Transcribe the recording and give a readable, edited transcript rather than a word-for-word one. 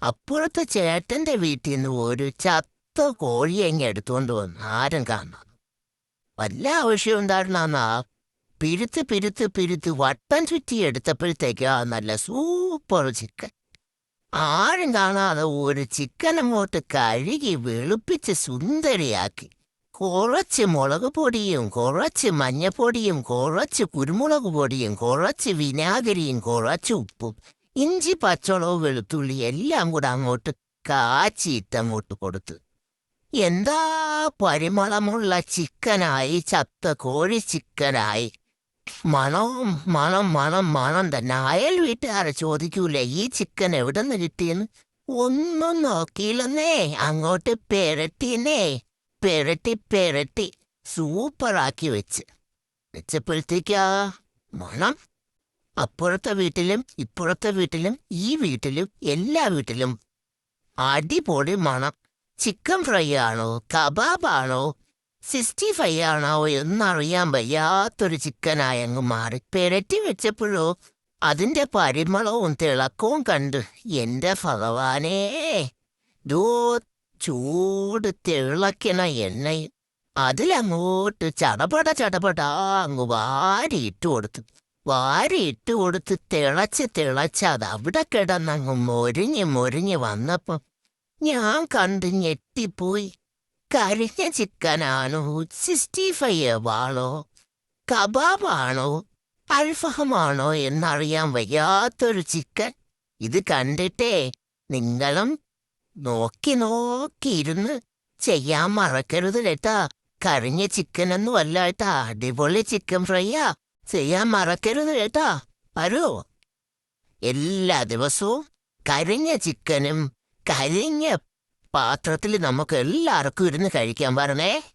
അപ്പുറത്തെ ചേട്ടന്റെ വീട്ടിൽ നിന്ന് ഒരു ചത്ത കോഴിയെങ്ങ എടുത്തുകൊണ്ട് വന്നു. ആരും കാണാം. വല്ല ആവശ്യം ഉണ്ടായിരുന്നാ പിരുത്ത് പിരുത്ത് പിരുത്ത് വട്ടം ചുറ്റി എടുത്തപ്പോഴത്തേക്കാ നല്ല സൂപ്പർ ചിക്കൻ. ആരും കാണാതെ ഒരു ചിക്കൻ അങ്ങോട്ട് കഴുകി വെളുപ്പിച്ച് സുന്ദരിയാക്കി. കുറച്ച് മുളക് പൊടിയും കുറച്ച് മഞ്ഞപ്പൊടിയും കുറച്ച് കുരുമുളക് പൊടിയും കുറച്ച് വിനാഗിരിയും കുറച്ച് ഉപ്പും ഇഞ്ചി പച്ചമുളക് വെളുത്തുള്ളി എല്ലാം കൂടെ അങ്ങോട്ട് കാച്ചിയിട്ടങ്ങോട്ട് കൊടുത്തു. എന്താ പരിമളമുള്ള ചിക്കനായി, ചത്ത കോഴി ചിക്കനായി. മണം മണം മണം മണം തന്നെ. അയൽ വീട്ടുകാരെ ചോദിക്കൂലേ ഈ ചിക്കൻ എവിടെ നിന്ന് കിട്ടിയെന്ന്? ഒന്നും നോക്കിയില്ലെന്നേ, അങ്ങോട്ട് പെരട്ടിന്നേ. പെരട്ടി പെരട്ടി സൂപ്പറാക്കി വെച്ചപ്പോഴത്തേക്കാ മണം. അപ്പുറത്തെ വീട്ടിലും ഇപ്പുറത്തെ വീട്ടിലും ഈ വീട്ടിലും എല്ലാ വീട്ടിലും അടിപൊളി മണം. ചിക്കൻ ഫ്രൈ ആണോ, കബാബാണോ, 65 ആണോ എന്നറിയാൻ വയ്യാത്തൊരു ചിക്കനായി അങ്ങ് മാറി. പെരട്ടി വെച്ചപ്പോഴോ അതിന്റെ പരിമളവും തിളക്കവും കണ്ട് എന്റെ ഭഗവാനേ, ദോ ചൂട് തിളക്കണ എണ്ണയും അതിലങ്ങോട്ട് ചടപട ചടപട അങ്ങ് വാരിയിട്ട് കൊടുത്ത് തിളച്ച് അത് അവിടെ കിടന്നങ്ങ് മൊരിഞ്ഞ് വന്നപ്പം ഞാൻ കണ്ട് ഞെട്ടിപ്പോയി. കരിഞ്ഞ ചിക്കനാണോ, 65 ആണോ, കബാബാണോ, അൽഫഹമാണോ എന്നറിയാൻ വയ്യാത്തൊരു ചിക്കൻ. ഇത് കണ്ടിട്ടേ നിങ്ങളും നോക്കിയിരുന്ന് ചെയ്യാൻ മറക്കരുത് കേട്ടാ. കരിഞ്ഞ ചിക്കനൊന്നും അല്ല കേട്ടാ, അടിപൊളി ചിക്കൻ ഫ്രൈയാ. ചെയ്യാൻ മറക്കരുത് കേട്ടാ. വരുമോ? എല്ലാ ദിവസവും കരിഞ്ഞ ചിക്കനും കരിഞ്ഞ പാത്രത്തിൽ നമുക്ക് എല്ലാവർക്കും ഇരുന്ന് കഴിക്കാൻ പറഞ്ഞേ.